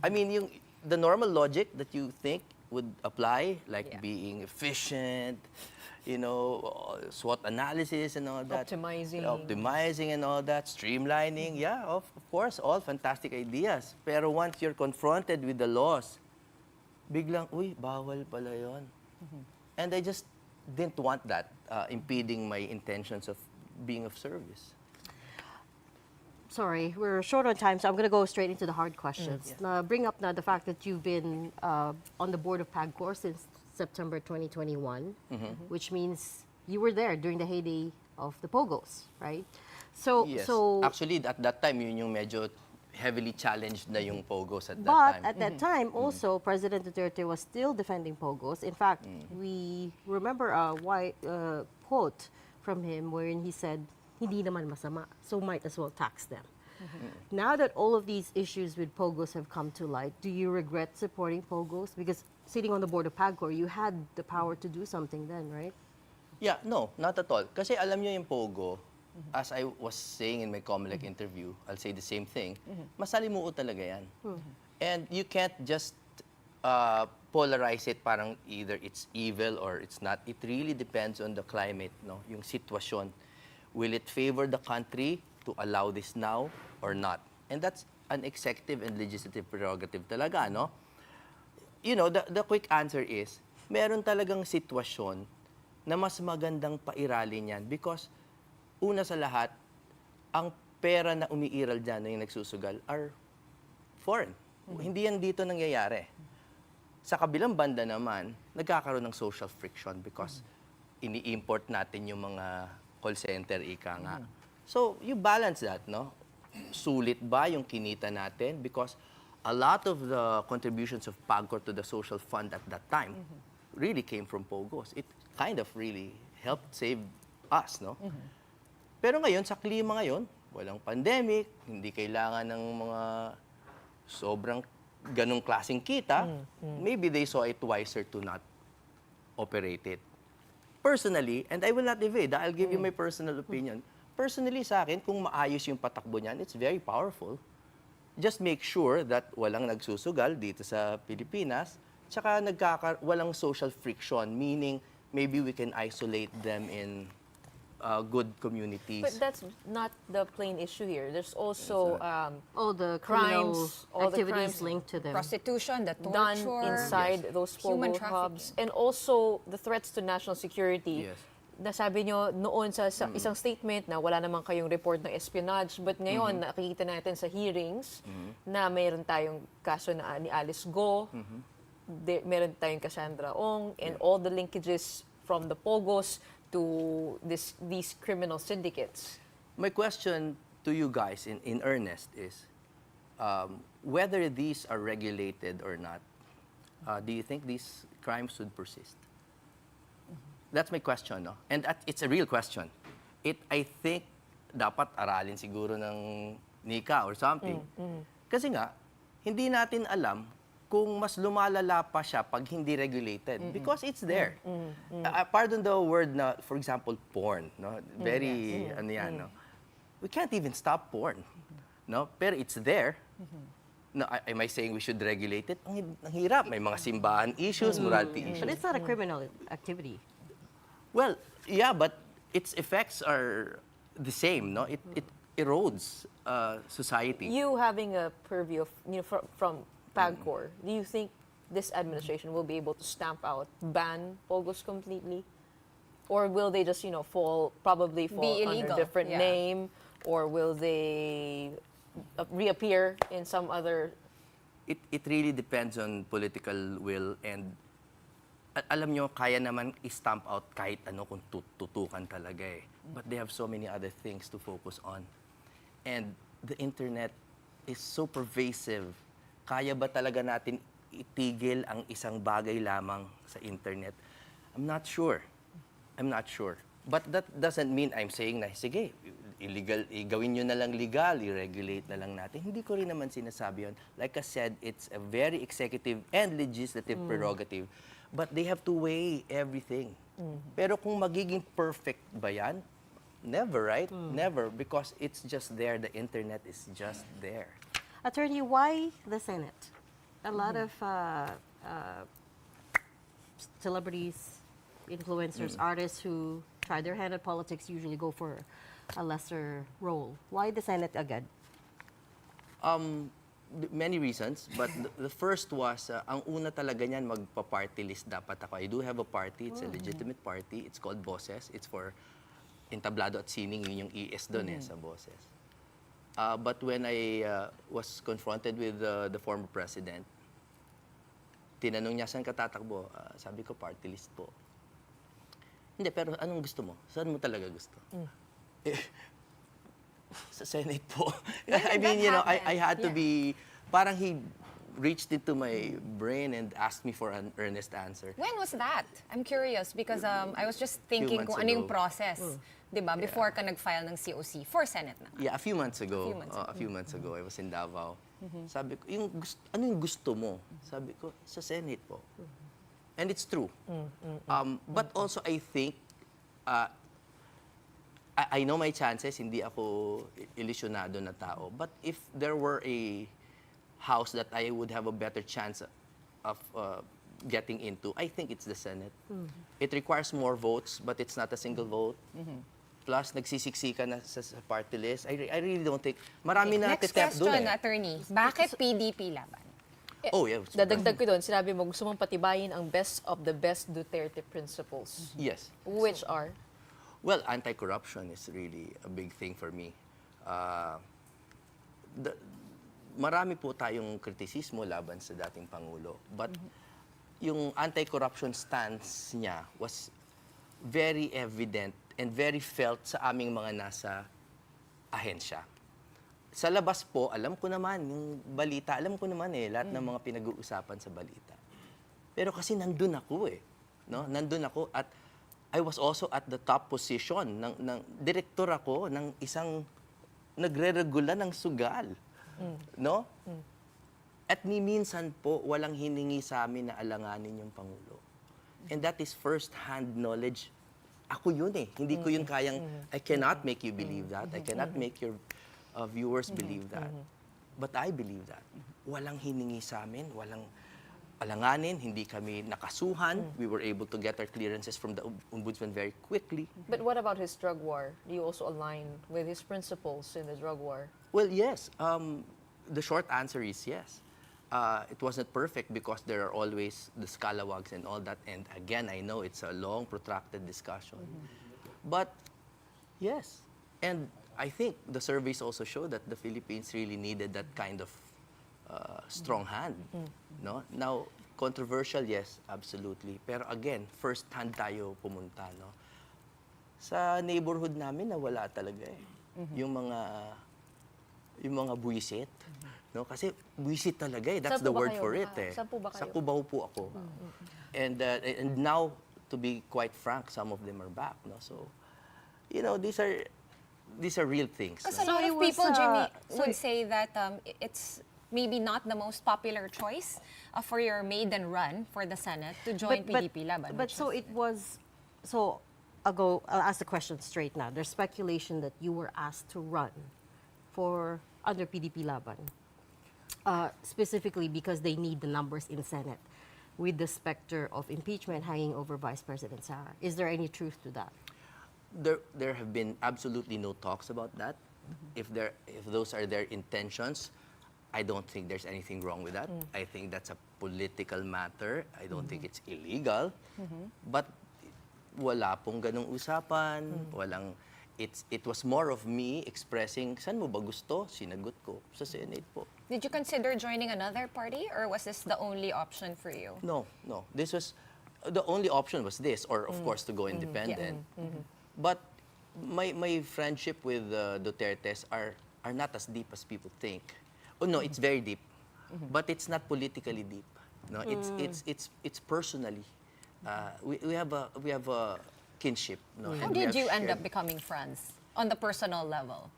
I mean, the normal logic that you think would apply, like being efficient, you know, SWOT analysis and all that. Optimizing and all that, streamlining, yeah, of course, all fantastic ideas. Pero once you're confronted with the laws, biglang, uy, bawal pala yun. And I just didn't want that impeding my intentions of being of service. Sorry, we're short on time, so I'm going to go straight into the hard questions. Bring up now the fact that you've been on the board of PAGCOR since September 2021, which means you were there during the heyday of the POGOs, right? So, Yes. so Actually, at that time, yun yung medyo heavily challenged na yung POGOs at that but time. at that time, also, President Duterte was still defending POGOs. In fact, we remember a quote from him wherein he said, hindi naman masama, so might as well tax them. Now that all of these issues with POGOs have come to light, do you regret supporting POGOs? Because sitting on the board of PAGCOR, you had the power to do something then, right? Yeah, no, not at all. Kasi alam nyo yung POGO, as I was saying in my Comelec interview, I'll say the same thing, masalimuot talaga yan. And you can't just polarize it parang either it's evil or it's not. It really depends on the climate, no? Yung sitwasyon. Will it favor the country to allow this now or not? And that's an executive and legislative prerogative talaga, no? You know, the quick answer is, meron talagang sitwasyon na mas magandang pairalin yan because una sa lahat, ang pera na umiiral dyan na yung nagsusugal are foreign. Hindi yan dito nangyayari. Sa kabilang banda naman, nagkakaroon ng social friction because ini-import natin yung mga call center, ika nga. So, you balance that, no? Sulit ba yung kinita natin? Because a lot of the contributions of PAGCOR to the social fund at that time really came from POGOs. It kind of really helped save us, no? Pero ngayon, sa klima ngayon, walang pandemic, hindi kailangan ng mga sobrang ganong klaseng kita, maybe they saw it wiser to not operate it. Personally, and I will not evade, I'll give you my personal opinion. Personally sa akin, kung maayos yung patakbo niyan, it's very powerful. Just make sure that walang nagsusugal dito sa Pilipinas, tsaka walang social friction, meaning maybe we can isolate them in good communities. But that's not the plain issue here. There's also All the criminal crimes, all the activities crimes linked to them. Prostitution, the done torture, inside those human POGO hubs. trafficking. And also the threats to national security. Yes. Nasabi nyo noon sa isang statement na wala naman kayong report ng espionage, but ngayon nakikita natin sa hearings na mayroon tayong kaso na ni Alice Go, meron tayong Cassandra Ong, and all the linkages from the POGOs to these criminal syndicates. My question to you guys in earnest is, whether these are regulated or not, do you think these crimes would persist? That's my question, no? And it's a real question. I think dapat aralin siguro ng Nika or something. Kasi nga, hindi natin alam kung mas lumalala pa siya pag hindi regulated. Because it's there. Pardon the word na, for example, porn. No? Very, ano yan, no? We can't even stop porn. No? Pero it's there. No, am I saying we should regulate it? Ang hirap. May mga simbahan issues, morality issues. But it's not a criminal activity. Well, yeah, but its effects are the same, no? It erodes society. You having a purview of, from PAGCOR, do you think this administration will be able to stamp out, ban POGOs completely? Or will they just, probably fall Be under illegal, a different yeah. name? Or will they reappear in some other... It really depends on political will, and alam nyo, kaya naman i-stamp out kahit ano kung tutukan talaga eh. But they have so many other things to focus on. And the internet is so pervasive. Kaya ba talaga natin itigil ang isang bagay lamang sa internet? I'm not sure. But that doesn't mean I'm saying na, sige, illegal, gawin nyo na lang legal, i-regulate na lang natin. Hindi ko rin naman sinasabi yun. Like I said, it's a very executive and legislative prerogative. But they have to weigh everything. Pero kung magiging perfect ba yan? Never, right? Never, because it's just there. The internet is just there. Attorney, why the Senate? A lot of celebrities, influencers, artists who try their hand at politics usually go for a lesser role. Why the Senate agad? Many reasons, but the first was, ang una talaga niyan, magpa-party list dapat ako. I do have a party, it's a legitimate party, it's called Boses, it's for entablado at sining, yun yung ES doon sa Boses. But when I was confronted with the former president, tinanong niya, saan ka tatakbo? Sabi ko, party list po. Hindi, pero anong gusto mo? Saan mo talaga gusto? Sa Senate po. I mean, I had to be, parang he reached into my brain and asked me for an earnest answer. When was that? I'm curious because I was just thinking months kung ano yung ago. process. Diba? Before ka nag-file ng COC for Senate na. Yeah, a few months ago. A few months ago. I was in Davao. Sabi ko, ano yung gusto mo? Sabi ko, sa Senate po. And it's true. But also, I think, I know my chances, hindi ako ilusyonado na tao. But if there were a house that I would have a better chance of getting into, I think it's the Senate. It requires more votes, but it's not a single vote. Plus, nagsisiksika na sa party list. I really don't think, marami na Next titep question, doon attorney. Bakit PDP laban? Oh, yeah. Dadagdag ko doon, sinabi mo gusto mong patibayin ang best of the best Duterte principles. Yes. Which are? Well, anti-corruption is really a big thing for me. Marami po tayong kritisismo laban sa dating Pangulo. But yung anti-corruption stance niya was very evident and very felt sa aming mga nasa ahensya. Sa labas po, alam ko naman, yung balita, alam ko naman lahat ng mga pinag-uusapan sa balita. Pero kasi nandun ako no? Nandun ako at I was also at the top position ng direktor ako ng isang nagre-regula ng sugal. No? At ni minsan po, walang hiningi sa amin na alanganin yung Pangulo. And that is first-hand knowledge. Ako yun Hindi ko yun kayang, I cannot make you believe that. I cannot make your viewers believe that. But I believe that. Walang hiningi sa amin, walang alanganin, hindi kami nakasuhan. We were able to get our clearances from the Ombudsman very quickly. But what about his drug war? Do you also align with his principles in the drug war? Well, yes. The short answer is yes. It wasn't perfect because there are always the scalawags and all that. And again, I know it's a long, protracted discussion. But yes. And I think the surveys also show that the Philippines really needed that kind of strong hand. No? Now, controversial, yes, absolutely. Pero again, first hand tayo pumunta. No? Sa neighborhood namin, nawala talaga Yung mga buwisit. No? Kasi buwisit talaga That's the word for it. Saan po ba kayo? Sa Cubao po ako. And now, to be quite frank, some of them are back. No? So, these are real things. Because No? a lot it of was, people, Jimmy, so would say that it's maybe not the most popular choice for your maiden run for the Senate to join PDP laban. But so it was, so I'll ask the question straight now. There's speculation that you were asked to run under PDP laban. specifically because they need the numbers in Senate, with the specter of impeachment hanging over Vice President Sara. Is there any truth to that? There have been absolutely no talks about that. If those are their intentions, I don't think there's anything wrong with that. I think that's a political matter. I don't think it's illegal. But wala pong ganong usapan. Walang, it was more of me expressing, saan mo ba gusto? Sinagot ko sa Senate po. Did you consider joining another party, or was this the only option for you? No. This was, the only option was this, or of course to go independent. But my friendship with Dutertes are not as deep as people think. Oh no, it's very deep, but it's not politically deep. No, it's personally. We have a kinship. No, How and we did have you end shared- up becoming friends on the personal level?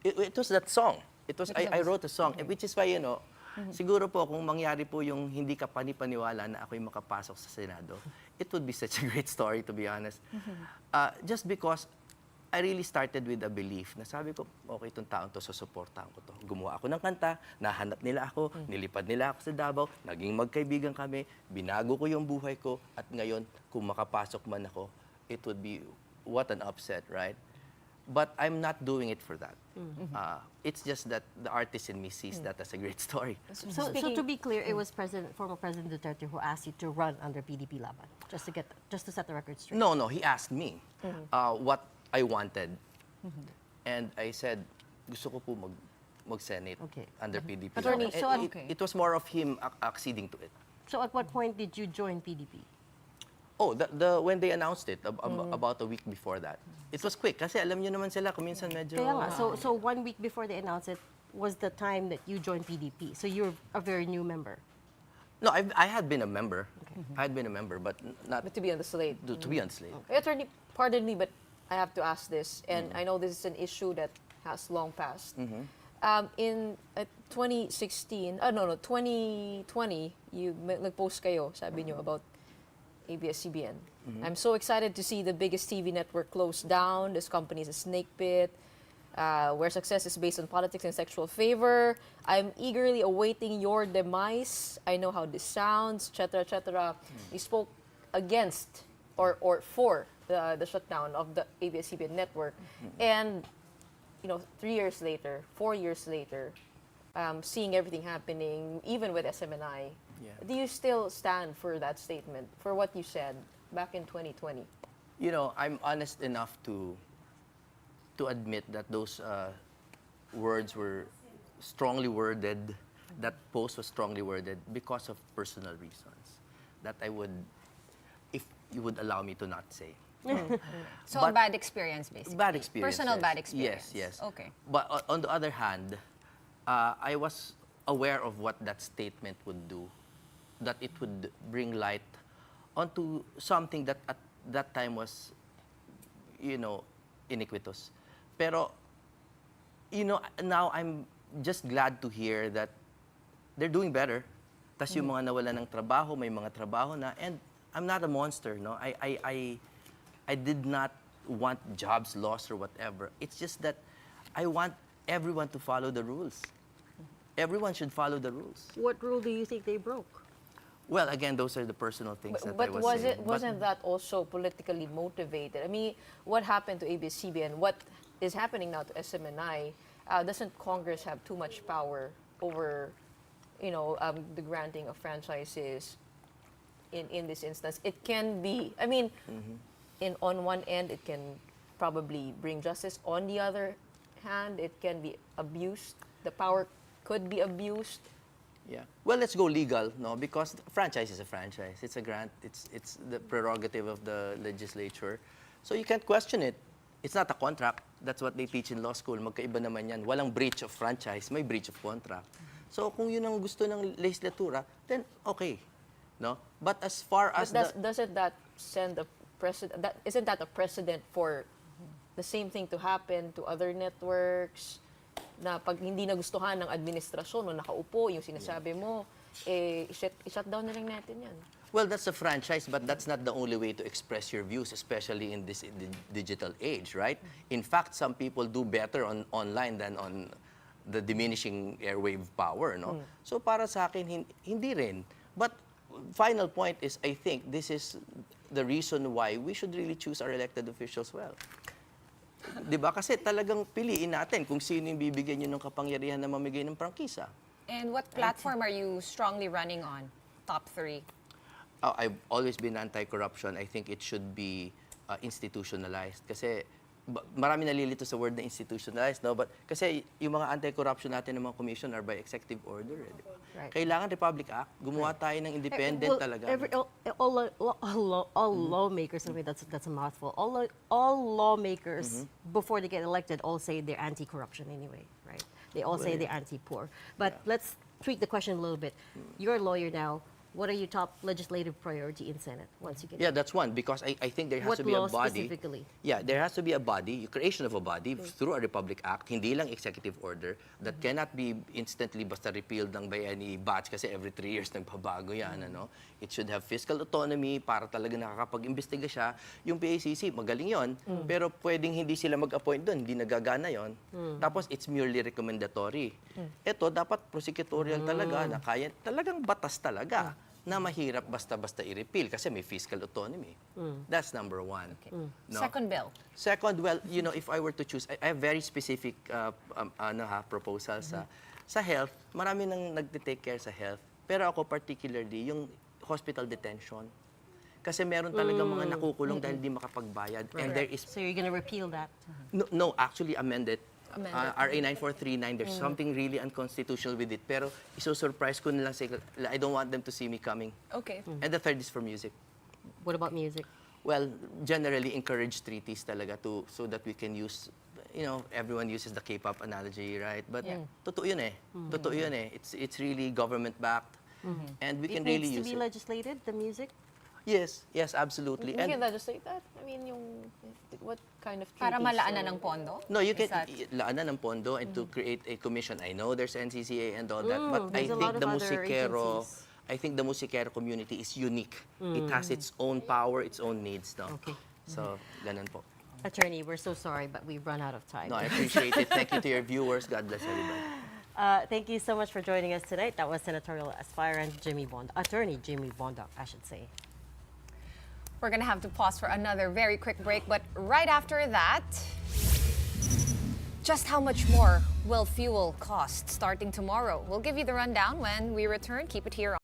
It was that song. It was I wrote a song, which is why siguro po kung mangyari po yung hindi ka panipaniwala na ako'y makapasok sa Senado, it would be such a great story, to be honest. Just because I really started with a belief na sabi ko, okay, itong taon to, susuportahan ko to. Gumawa ako ng kanta, nahanap nila ako, nilipad nila ako sa Davao, naging magkaibigan kami, binago ko yung buhay ko, at ngayon, kung makapasok man ako, it would be, what an upset, right? But I'm not doing it for that. It's just that the artist in me sees that as a great story. So to be clear, it was former President Duterte who asked you to run under PDP Laban, just to set the record straight. No, he asked me what I wanted. And I said, gusto ko po mag-Senate under PDP. Attorney, so It was more of him acceding to it. So at what point did you join PDP? Oh, when they announced it, about a week before that. It was quick, kasi alam niyo naman sila, kung minsan medyo... Kaya nga, so 1 week before they announced it was the time that you joined PDP. So you're a very new member. No, I had been a member. I had been a member, but not But to be on the slate. to be on slate. Attorney, pardon me, but I have to ask this, and I know this is an issue that has long passed. In 2016, 2020, you nag-post kayo, sabi nyo, about ABS-CBN. I'm so excited to see the biggest TV network close down. This company is a snake pit, where success is based on politics and sexual favor. I'm eagerly awaiting your demise. I know how this sounds, etc., etc. You spoke against or for the shutdown of the ABS-CBN network. And, 3 years later, 4 years later, seeing everything happening, even with SMNI, do you still stand for that statement, for what you said back in 2020? I'm honest enough to admit that those words were strongly worded, that post was strongly worded because of personal reasons that I would, if you would allow me to not say. So But- a bad experience, basically. Bad experience. Personal yes. bad experience. Yes. Okay. But on the other hand, I was aware of what that statement would do, that it would bring light onto something that at that time was, iniquitous. Pero, now I'm just glad to hear that they're doing better. Tas yung mga nawala ng trabaho, may mga trabaho na, and I'm not a monster, no? I did not want jobs lost or whatever. It's just that I want everyone to follow the rules. Everyone should follow the rules. What rule do you think they broke? Well, again, those are the personal things that But I was was saying. it wasn't that also politically motivated? I mean, what happened to ABS-CBN? What is happening now to SMNI? Doesn't Congress have too much power over, the granting of franchises? In this instance, it can be. I mean, on one end, it can probably bring justice. On the other hand, it can be abused. The power could be abused. Yeah. Well, let's go legal, no? Because franchise is a franchise. It's a grant. It's the prerogative of the legislature. So you can't question it. It's not a contract. That's what they teach in law school. Magkaiba naman yan. Walang breach of franchise, may breach of contract. So kung yun ang gusto ng legislatura, then okay. No? But as far as Doesn't that send a precedent? Isn't that a precedent for the same thing to happen to other networks? Na pag hindi nagustuhan ng administrasyon o nakaupo, yung sinasabi mo, i-shut down na lang natin yan. Well, that's a franchise, but that's not the only way to express your views, especially in this digital age, right? In fact, some people do better online than the diminishing airwave power, no? So para sa akin, hindi rin. But final point is, I think this is the reason why we should really choose our elected officials well. 'Di ba? Kasi talagang piliin natin kung sino yung bibigyan nyo ng kapangyarihan na mamigay ng prangkisa. And what platform are you strongly running on? Top 3. I've always been anti-corruption. I think it should be institutionalized. Kasi marami nalilito sa word na institutionalized, no? But kasi yung mga anti-corruption natin ng mga commission are by executive order. Di ba? Right. Kailangan Republic Act, gumawa tayo ng independent talaga. All lawmakers, I mean, that's a mouthful. All lawmakers, before they get elected, all say they're anti-corruption anyway, right? They all say they're anti-poor. But let's tweak the question a little bit. You're a lawyer now. What are your top legislative priority in Senate once you get? Yeah, that's one, because I think there has What to be a law body. specifically? Yeah, there has to be a body, creation of a body through a Republic Act, hindi lang executive order, that cannot be instantly basta repealed ng by any batch kasi every 3 years nagbabago yan, ano? It should have fiscal autonomy para talaga nakakapag-imbestiga siya. Yung PACC, magaling yon, pero pwedeng hindi sila mag-appoint doon, hindi nagagana yon. Tapos it's merely recommendatory. Ito, dapat prosecutorial talaga, na kaya, talagang batas talaga, na mahirap basta-basta i-repeal kasi may fiscal autonomy. That's number one. No? Second bill. Second, well, you know, if I were to choose, I have very specific proposals sa health. Marami nang nagte-take care sa health. Pero ako particularly, yung hospital detention. Kasi meron talaga mga nakukulong dahil di makapagbayad. And there is... So you're gonna repeal that? No, actually amend it. RA 9439, there's something really unconstitutional with it. Pero iso-surprise ko na lang sila. I don't want them to see me coming. Okay. And the third is for music. What about music? Well, generally encourage treaties talaga so that we can use, you know, everyone uses the K-pop analogy, right? But totoo yun eh. Totoo yun eh. It's really government-backed. And we can It really needs to use be it. legislated, the music? Yes, absolutely. You can legislate that? I mean, what kind of Para treaties malaanan or- ng pondo? No, you Is can that- laanan ng pondo and to create a commission. I know there's NCCA and all that, but I there's a think lot of the other musikero, agencies. I think the musikero community is unique. It has its own power, its own needs, no? Okay. So, ganun po. Attorney, we're so sorry, but we've run out of time. No, I appreciate it. Thank you to your viewers. God bless everybody. Thank you so much for joining us tonight. That was Senatorial Aspirant Attorney Jimmy Bondoc, I should say. We're going to have to pause for another very quick break, but right after that, just how much more will fuel cost starting tomorrow? We'll give you the rundown when we return. Keep it here.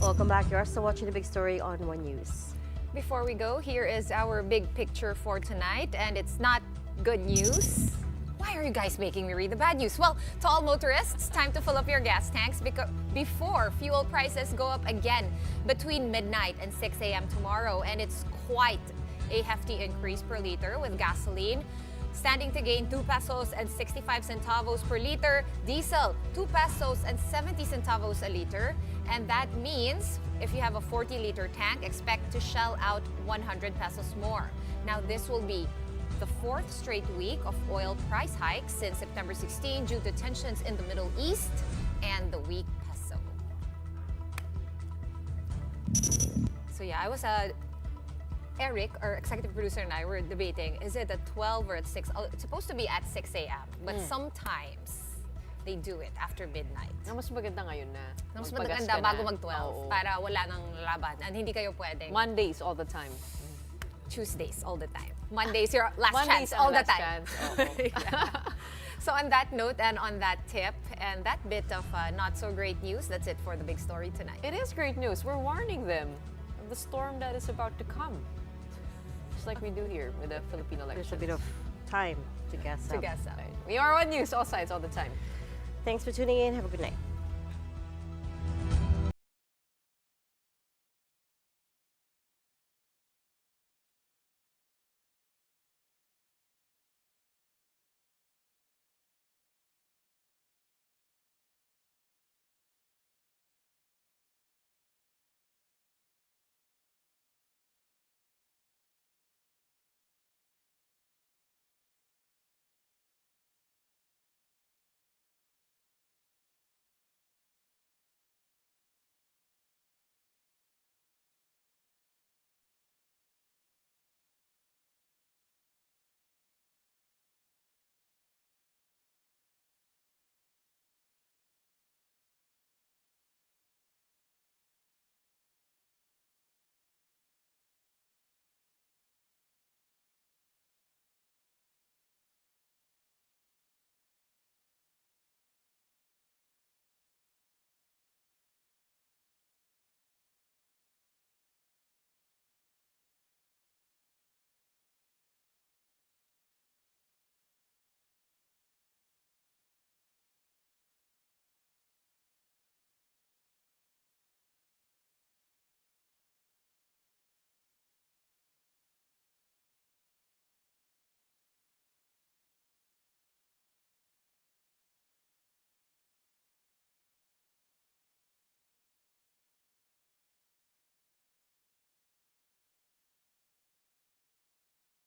Welcome back. You're still watching The Big Story on One News. Before we go, here is our big picture for tonight, and it's not good news. Why are you guys making me read the bad news? Well, to all motorists, time to fill up your gas tanks before fuel prices go up again between midnight and 6 a.m. tomorrow. And it's quite a hefty increase per liter, with gasoline standing to gain 2 pesos and 65 centavos per liter, diesel 2 pesos and 70 centavos a liter. And that means if you have a 40-liter tank, expect to shell out 100 pesos more. Now, this will be the 4th straight week of oil price hikes since September 16 due to tensions in the Middle East and the weak peso. So yeah, Eric, our executive producer, and I were debating, is it at 12 or at 6? Oh, it's supposed to be at 6 a.m. But sometimes they do it after midnight. Na mas maganda ngayon na. Mas Magpagas maganda ka bago na. mag-12 Oo. para wala nang laban and hindi kayo pwedeng Mondays all the time. Tuesdays all the time. Mondays, your last Mondays chance ang all the last time. chance, oo. Yeah. So on that note and on that tip and that bit of not so great news, that's it for the big story tonight. It is great news. We're warning them of the storm that is about to come. Just like we do here with the Filipino elections. There's a bit of time to gas up. To guess up. We are on news, all sides, all the time. Thanks for tuning in. Have a good night.